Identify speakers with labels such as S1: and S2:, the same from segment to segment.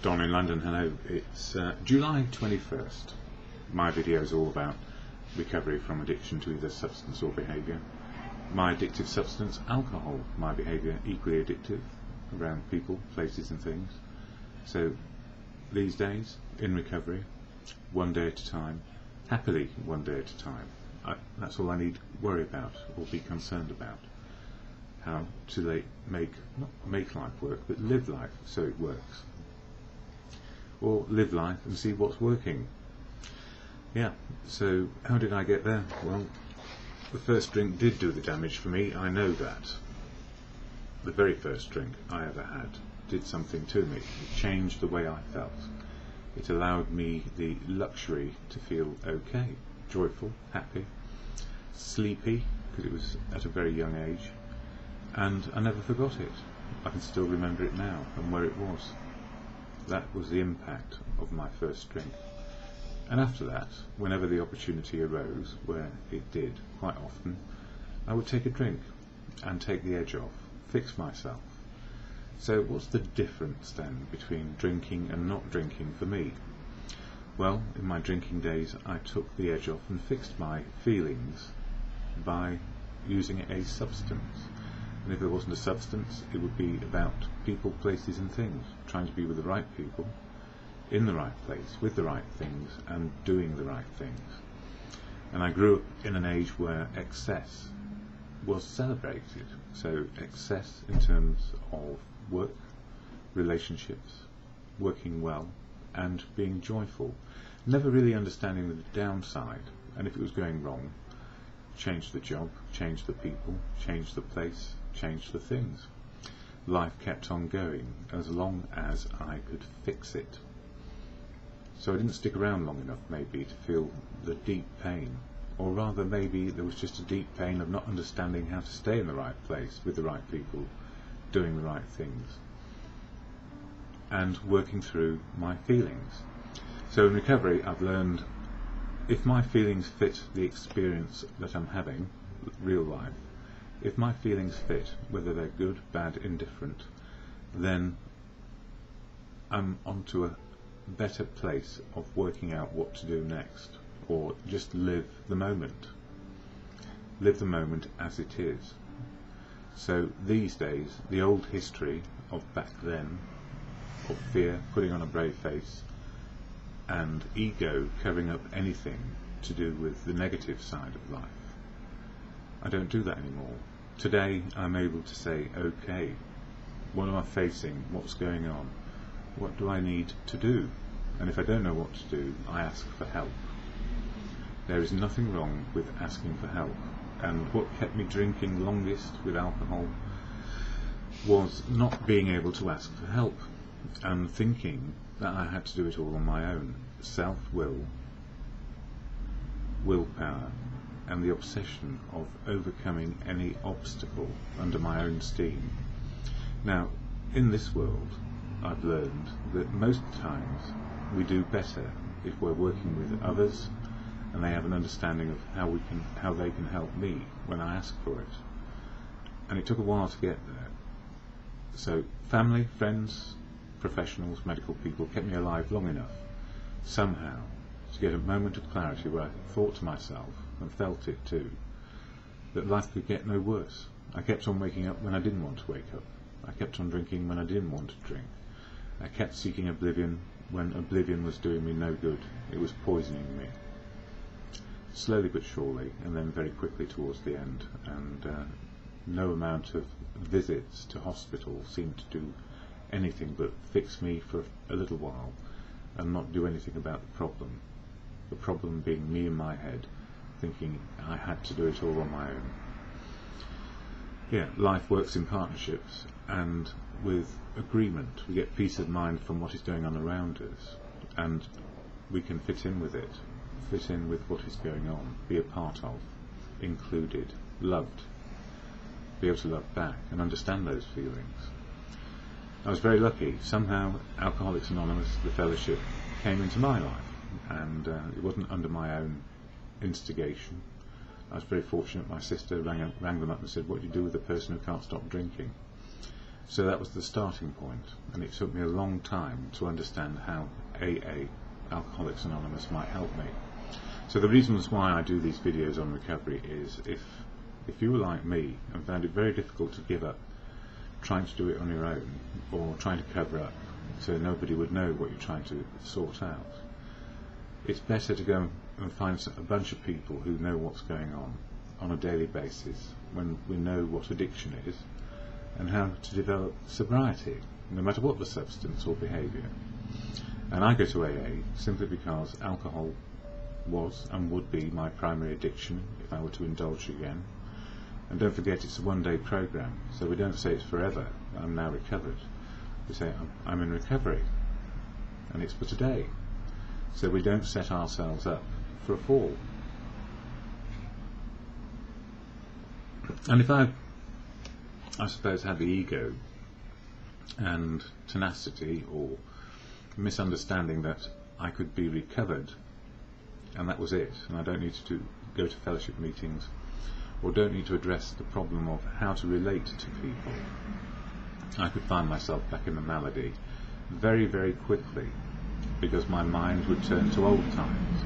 S1: Don in London, hello. It's July 21st. My video is all about recovery from addiction to either substance or behaviour. My addictive substance, alcohol. My behaviour, equally addictive, around people, places and things. So these days, in recovery, one day at a time, happily one day at a time. That's all I need to worry about or be concerned about. How to not make life work, but live life so it works. Or live life and see what's working. Yeah, so how did I get there? Well, the first drink did do the damage for me, I know that. The very first drink I ever had did something to me. It changed the way I felt. It allowed me the luxury to feel okay, joyful, happy, sleepy, because it was at a very young age, and I never forgot it. I can still remember it now and where it was. That was the impact of my first drink. And after that, whenever the opportunity arose, where it did quite often, I would take a drink and take the edge off, fix myself. So what's the difference then between drinking and not drinking for me? Well, in my drinking days I took the edge off and fixed my feelings by using a substance. And if there wasn't a substance, it would be about people, places and things, trying to be with the right people, in the right place, with the right things, and doing the right things. And I grew up in an age where excess was celebrated. So excess in terms of work, relationships, working well, and being joyful. Never really understanding the downside, and if it was going wrong, change the job, change the people, change the place, change the things. Life kept on going as long as I could fix it. So I didn't stick around long enough maybe to feel the deep pain, or rather maybe there was just a deep pain of not understanding how to stay in the right place, with the right people, doing the right things, and working through my feelings. So in recovery I've learned, if my feelings fit the experience that I'm having, real life, if my feelings fit, whether they're good, bad, indifferent, then I'm onto a better place of working out what to do next, or just live the moment. Live the moment as it is. So these days, the old history of back then, of fear, putting on a brave face, and ego covering up anything to do with the negative side of life, I don't do that anymore. Today I'm able to say, okay, what am I facing, what's going on, what do I need to do? And if I don't know what to do, I ask for help. There is nothing wrong with asking for help. And what kept me drinking longest with alcohol was not being able to ask for help and thinking that I had to do it all on my own. Self-will, willpower, and the obsession of overcoming any obstacle under my own steam. Now, in this world, I've learned that most times we do better if we're working with others and they have an understanding of how they can help me when I ask for it. And it took a while to get there. So family, friends, professionals, medical people kept me alive long enough somehow to get a moment of clarity where I thought to myself, and felt it too, that life could get no worse. I kept on waking up when I didn't want to wake up. I kept on drinking when I didn't want to drink. I kept seeking oblivion when oblivion was doing me no good. It was poisoning me. Slowly but surely, and then very quickly towards the end, and no amount of visits to hospital seemed to do anything but fix me for a little while and not do anything about the problem. The problem being me in my head, thinking I had to do it all on my own. Yeah, life works in partnerships, and with agreement we get peace of mind from what is going on around us, and we can fit in with it, fit in with what is going on, be a part of, included, loved, be able to love back and understand those feelings. I was very lucky. Somehow Alcoholics Anonymous, the fellowship, came into my life, and it wasn't under my own instigation. I was very fortunate. My sister rang them up and said, what do you do with a person who can't stop drinking? So that was the starting point, and it took me a long time to understand how AA, Alcoholics Anonymous, might help me. So the reasons why I do these videos on recovery is if you were like me and found it very difficult to give up trying to do it on your own, or trying to cover up so nobody would know what you're trying to sort out, it's better to go and find a bunch of people who know what's going on a daily basis, when we know what addiction is and how to develop sobriety, no matter what the substance or behaviour. And I go to AA simply because alcohol was and would be my primary addiction if I were to indulge again. And don't forget, it's a one-day program, so we don't say it's forever, I'm now recovered. We say I'm in recovery, and it's for today. So we don't set ourselves up for a fall. And if I suppose, had the ego and tenacity or misunderstanding that I could be recovered and that was it, and I don't need to go to fellowship meetings or don't need to address the problem of how to relate to people, I could find myself back in the malady very, very quickly, because my mind would turn to old times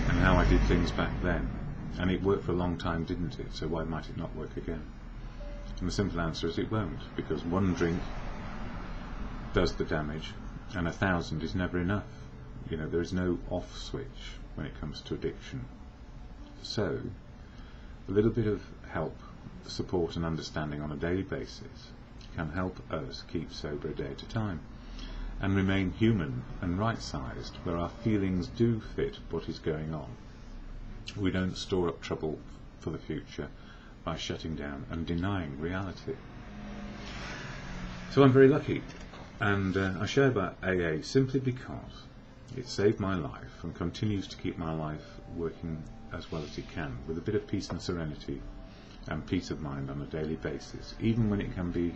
S1: and how I did things back then. And it worked for a long time, didn't it? So why might it not work again? And the simple answer is it won't, because one drink does the damage and 1,000 is never enough. You know, there is no off switch when it comes to addiction. So a little bit of help, support and understanding on a daily basis can help us keep sober a day at a time and remain human and right-sized, where our feelings do fit what is going on. We don't store up trouble for the future by shutting down and denying reality. So I'm very lucky, and I share about AA simply because it saved my life and continues to keep my life working as well as it can, with a bit of peace and serenity and peace of mind on a daily basis, even when it can be,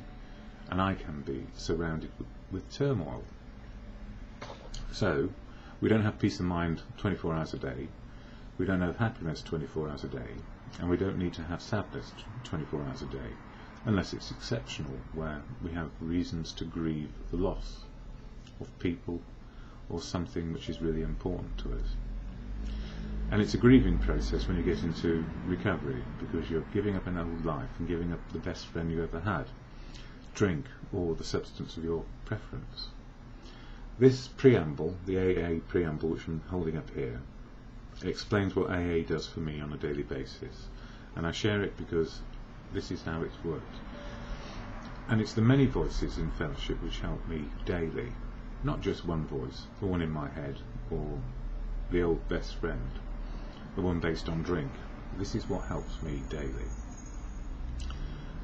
S1: and I can be, surrounded with turmoil. So we don't have peace of mind 24 hours a day, we don't have happiness 24 hours a day, and we don't need to have sadness 24 hours a day, unless it's exceptional, where we have reasons to grieve the loss of people or something which is really important to us. And it's a grieving process when you get into recovery, because you're giving up an old life and giving up the best friend you ever had, drink, or the substance of your preference. This preamble, the AA preamble, which I'm holding up here, explains what AA does for me on a daily basis, and I share it because this is how it's worked. And it's the many voices in fellowship which help me daily, not just one voice, the one in my head, or the old best friend, the one based on drink. This is what helps me daily.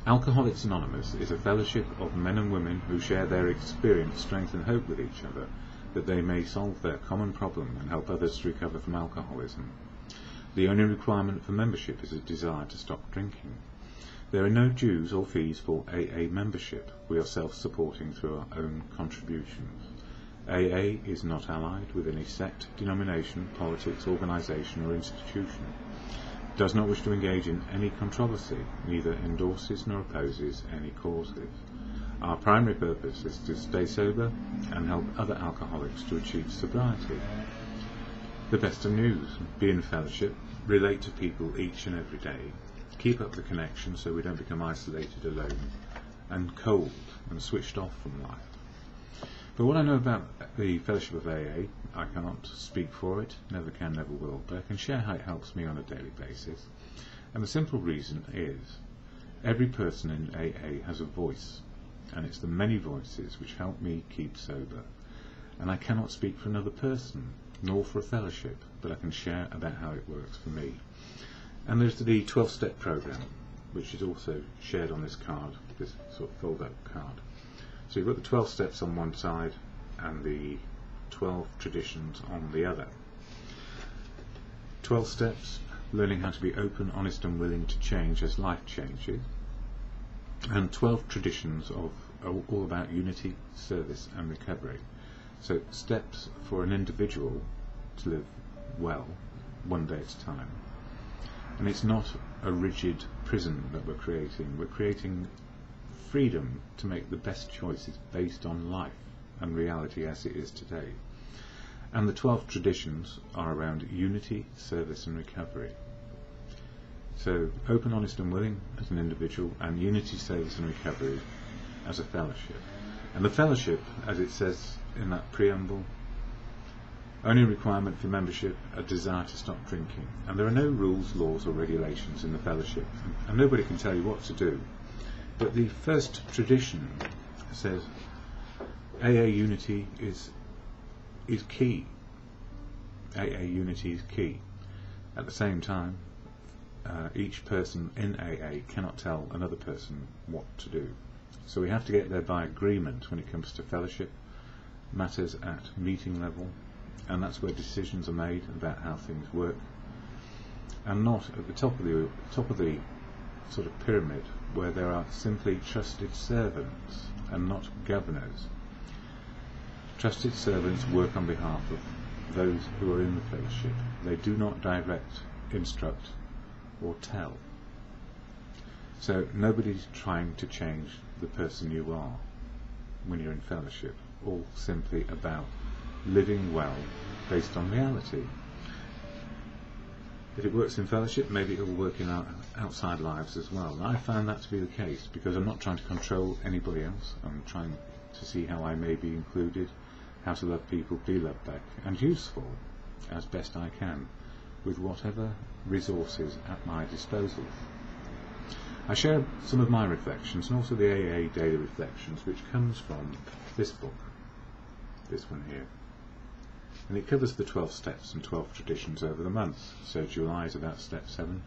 S1: Alcoholics Anonymous is a fellowship of men and women who share their experience, strength and hope with each other, that they may solve their common problem and help others to recover from alcoholism. The only requirement for membership is a desire to stop drinking. There are no dues or fees for AA membership. We are self-supporting through our own contributions. AA is not allied with any sect, denomination, politics, organisation or institution. It does not wish to engage in any controversy, neither endorses nor opposes any causes. Our primary purpose is to stay sober and help other alcoholics to achieve sobriety. The best of news: be in fellowship, relate to people each and every day, keep up the connection so we don't become isolated, alone, and cold and switched off from life. But what I know about the fellowship of AA, I cannot speak for it, never can, never will, but I can share how it helps me on a daily basis. And the simple reason is, every person in AA has a voice, and it's the many voices which help me keep sober. And I cannot speak for another person, nor for a fellowship, but I can share about how it works for me. And there's the 12-step program, which is also shared on this card, this sort of fold-out card. So you've got the 12 steps on one side and the 12 traditions on the other. 12 steps, learning how to be open, honest and willing to change as life changes. And 12 traditions all about unity, service and recovery. So steps for an individual to live well, one day at a time. And it's not a rigid prison that we're creating freedom to make the best choices based on life and reality as it is today. And the 12 traditions are around unity, service and recovery. So open, honest and willing as an individual, and unity, service and recovery as a fellowship. And the fellowship, as it says in that preamble, only requirement for membership, a desire to stop drinking. And there are no rules, laws or regulations in the fellowship, and nobody can tell you what to do. But the first tradition says AA unity is key. AA unity is key. At the same time, each person in AA cannot tell another person what to do. So we have to get there by agreement when it comes to fellowship, matters at meeting level, and that's where decisions are made about how things work, and not at the top of the sort of pyramid where there are simply trusted servants and not governors. Trusted servants work on behalf of those who are in the fellowship. They do not direct, instruct or tell. So nobody's trying to change the person you are when you're in fellowship. All simply about living well based on reality. If it works in fellowship, maybe it will work in our outside lives as well. And I found that to be the case, because I'm not trying to control anybody else. I'm trying to see how I may be included, how to love people, be loved back, and useful as best I can with whatever resources at my disposal. I share some of my reflections and also the AA Daily Reflections, which comes from this book, this one here. And it covers the 12 steps and 12 traditions over the month. So July is about step 7,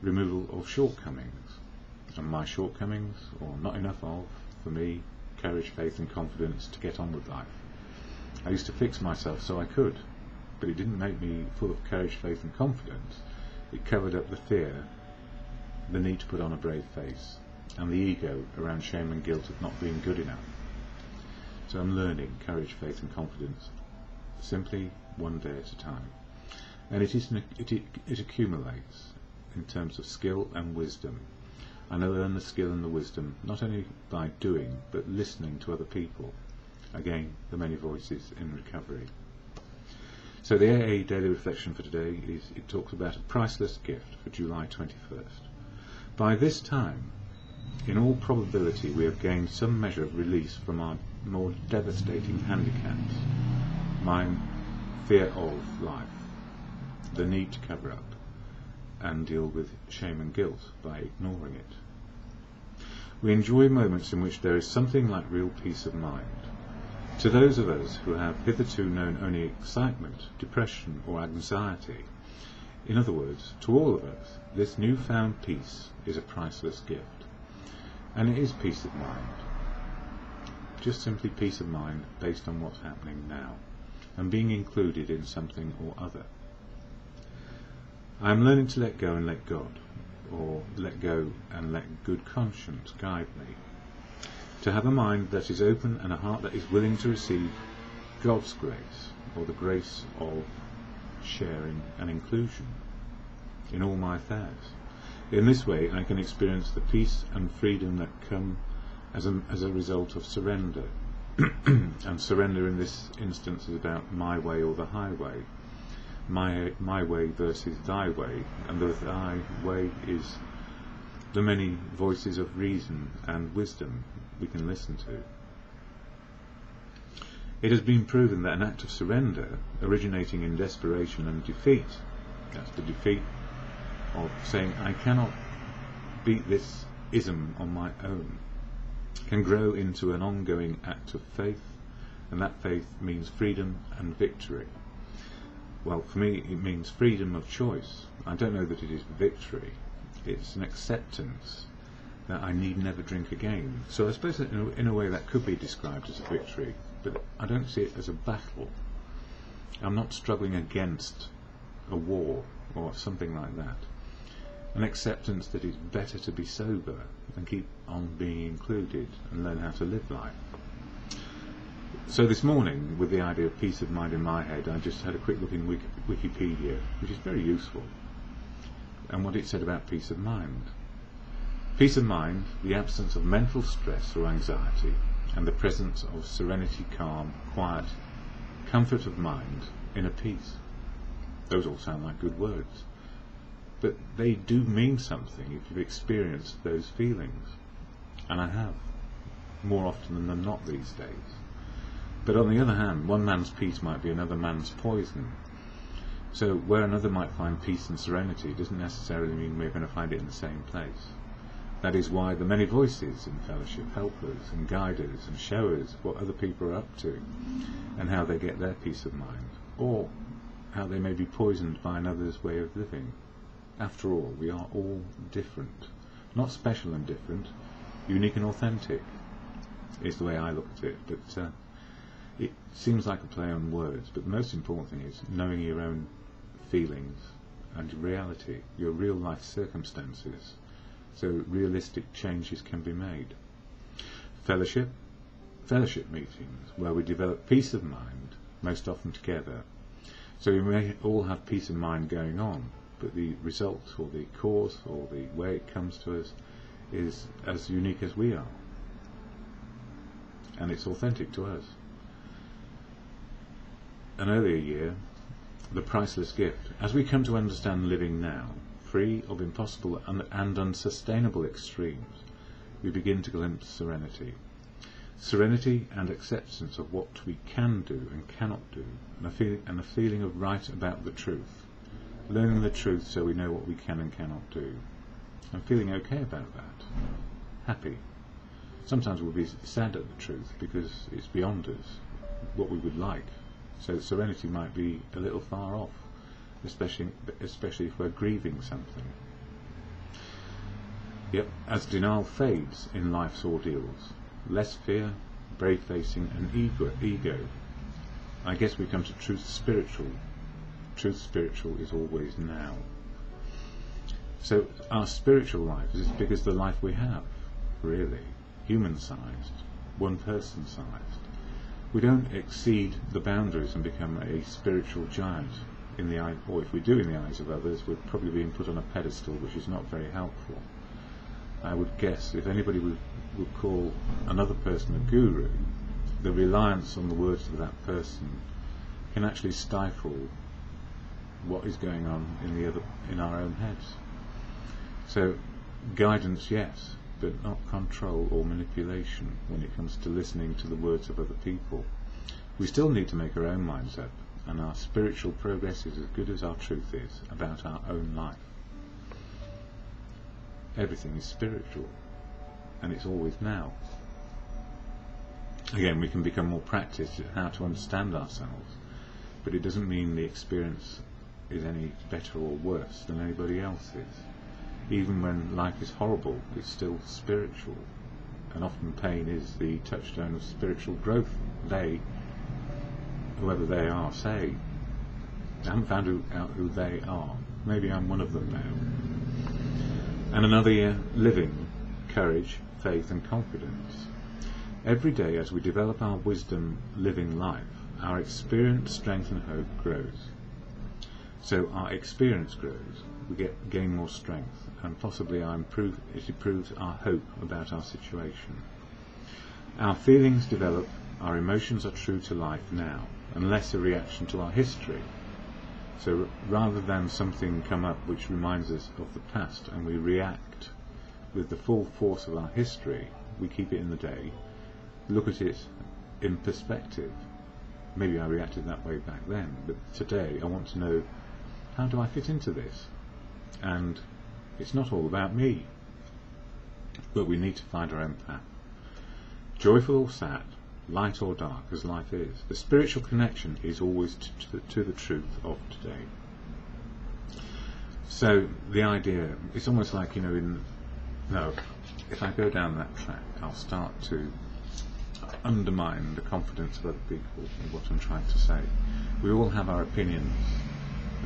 S1: removal of shortcomings. And my shortcomings, or not enough of, for me, courage, faith and confidence to get on with life. I used to fix myself so I could, but it didn't make me full of courage, faith and confidence. It covered up the fear, the need to put on a brave face, and the ego around shame and guilt of not being good enough. So I'm learning courage, faith and confidence, simply one day at a time. And it accumulates in terms of skill and wisdom. And I learn the skill and the wisdom not only by doing, but listening to other people. Again, the many voices in recovery. So the AA Daily Reflection for today is, it talks about a priceless gift for July 21st. By this time, in all probability, we have gained some measure of release from our more devastating handicaps. Mine, fear of life, the need to cover up and deal with shame and guilt by ignoring it. We enjoy moments in which there is something like real peace of mind. To those of us who have hitherto known only excitement, depression or anxiety, in other words, to all of us, this newfound peace is a priceless gift. And it is peace of mind. Just simply peace of mind based on what's happening now, and being included in something or other. I am learning to let go and let God, or let go and let good conscience guide me. To have a mind that is open and a heart that is willing to receive God's grace, or the grace of sharing and inclusion in all my affairs. In this way I can experience the peace and freedom that come as a result of surrender. And surrender in this instance is about my way or the highway. My way versus thy way, and the thy way is the many voices of reason and wisdom we can listen to. It has been proven that an act of surrender originating in desperation and defeat, that's the defeat of saying I cannot beat this ism on my own, can grow into an ongoing act of faith, and that faith means freedom and victory. Well, for me it means freedom of choice. I don't know that it is victory. It's an acceptance that I need never drink again. So I suppose that in a way that could be described as a victory, but I don't see it as a battle. I'm not struggling against a war or something like that. An acceptance that it's better to be sober and keep on being included and learn how to live life. So this morning, with the idea of peace of mind in my head, I just had a quick look in Wikipedia, which is very useful, and what it said about peace of mind. Peace of mind, the absence of mental stress or anxiety, and the presence of serenity, calm, quiet, comfort of mind, inner peace. Those all sound like good words, but they do mean something if you've experienced those feelings, and I have, more often than not these days. But on the other hand, one man's peace might be another man's poison. So where another might find peace and serenity doesn't necessarily mean we're going to find it in the same place. That is why the many voices in fellowship help us and guide us and show us what other people are up to and how they get their peace of mind, or how they may be poisoned by another's way of living. After all, we are all different. Not special and different, unique and authentic is the way I look at it. But it seems like a play on words, but the most important thing is knowing your own feelings and reality, your real life circumstances, so realistic changes can be made. Fellowship meetings where we develop peace of mind, most often together. So we may all have peace of mind going on, but the result or the cause or the way it comes to us is as unique as we are, and it's authentic to us. An earlier year, the priceless gift. As we come to understand living now, free of impossible and unsustainable extremes, we begin to glimpse serenity. Serenity and acceptance of what we can do and cannot do, and a feeling of right about the truth. Learning the truth so we know what we can and cannot do. And feeling okay about that. Happy. Sometimes we'll be sad at the truth because it's beyond us, what we would like. So serenity might be a little far off, especially if we're grieving something. Yep, as denial fades in life's ordeals, less fear, brave facing and ego, I guess we come to truth spiritual. Truth spiritual is always now. So our spiritual life is as big as the life we have, really, human-sized, one person-sized. We don't exceed the boundaries and become a spiritual giant in the eye, or if we do in the eyes of others, we're probably being put on a pedestal, which is not very helpful. I would guess if anybody would call another person a guru, the reliance on the words of that person can actually stifle what is going on in our own heads. So guidance, yes, but not control or manipulation when it comes to listening to the words of other people. We still need to make our own minds up, and our spiritual progress is as good as our truth is about our own life. Everything is spiritual, and it's always now. Again, we can become more practiced at how to understand ourselves, but it doesn't mean the experience is any better or worse than anybody else's. Even when life is horrible, it's still spiritual, and often pain is the touchstone of spiritual growth. They, whoever they are, say. I haven't found out who they are. Maybe I'm one of them now. And another year, living, courage, faith and confidence. Every day as we develop our wisdom living life, our experience, strength and hope grows. So our experience grows, we gain more strength, and possibly it improves our hope about our situation. Our feelings develop, our emotions are true to life now, and less a reaction to our history. So rather than something come up which reminds us of the past and we react with the full force of our history, we keep it in the day, look at it in perspective. Maybe I reacted that way back then, but today I want to know, how do I fit into this? And it's not all about me, but we need to find our own path. Joyful or sad, light or dark, as life is, the spiritual connection is always to the truth of today. So the idea, it's almost like, if I go down that track, I'll start to undermine the confidence of other people in what I'm trying to say. We all have our opinions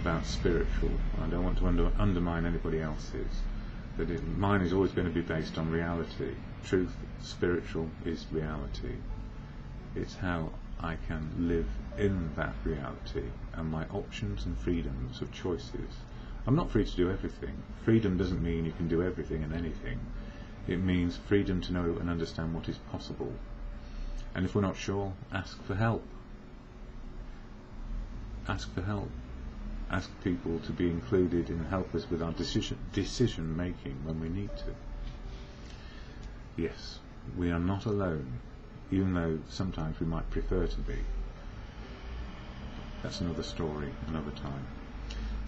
S1: about spiritual. I don't want to undermine anybody else's. But mine is always going to be based on reality. Truth, spiritual, is reality. It's how I can live in that reality and my options and freedoms of choices. I'm not free to do everything. Freedom doesn't mean you can do everything and anything. It means freedom to know and understand what is possible. And if we're not sure, ask for help. Ask for help. Ask people to be included and help us with our decision making when we need to. Yes, we are not alone, even though sometimes we might prefer to be. That's another story, another time.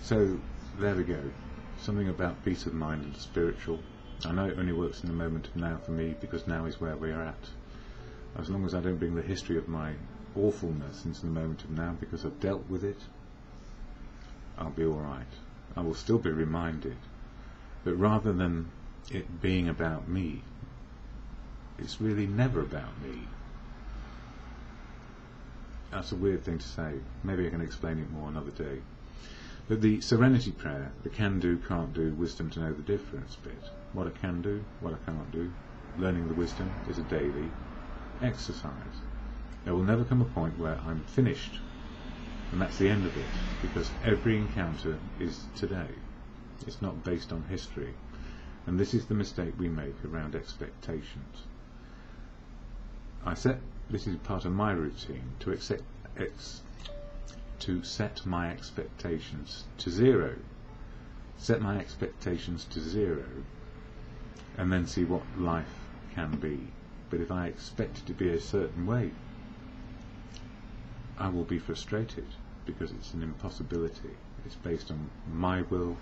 S1: So, there we go. Something about peace of mind and spiritual. I know it only works in the moment of now for me, because now is where we are at. As long as I don't bring the history of my awfulness into the moment of now, because I've dealt with it, I'll be alright. I will still be reminded that rather than it being about me, it's really never about me. That's a weird thing to say. Maybe I can explain it more another day. But the serenity prayer, the can do, can't do, wisdom to know the difference bit, what I can do, what I cannot do, learning the wisdom is a daily exercise. There will never come a point where I'm finished, and that's the end of it, because every encounter is today. It's not based on history, and this is the mistake we make around expectations. This is part of my routine, to set my expectations to zero. Set my expectations to zero, and then see what life can be. But if I expect it to be a certain way, I will be frustrated, because it's an impossibility. It's based on my will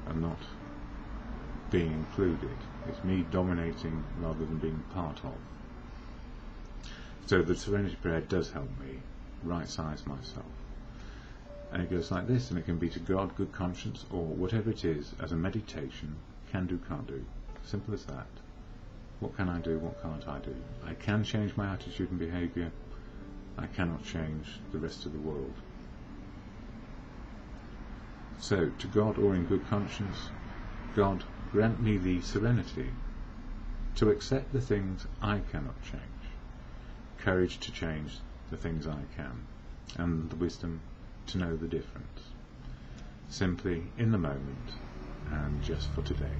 S1: and not being included. It's me dominating rather than being part of. So the serenity prayer does help me right-size myself. And it goes like this, and it can be to God, good conscience, or whatever it is, as a meditation, can do, can't do. Simple as that. What can I do, what can't I do? I can change my attitude and behaviour. I cannot change the rest of the world. So, to God, or in good conscience, God, grant me the serenity to accept the things I cannot change, courage to change the things I can, and the wisdom to know the difference. Simply in the moment, and just for today.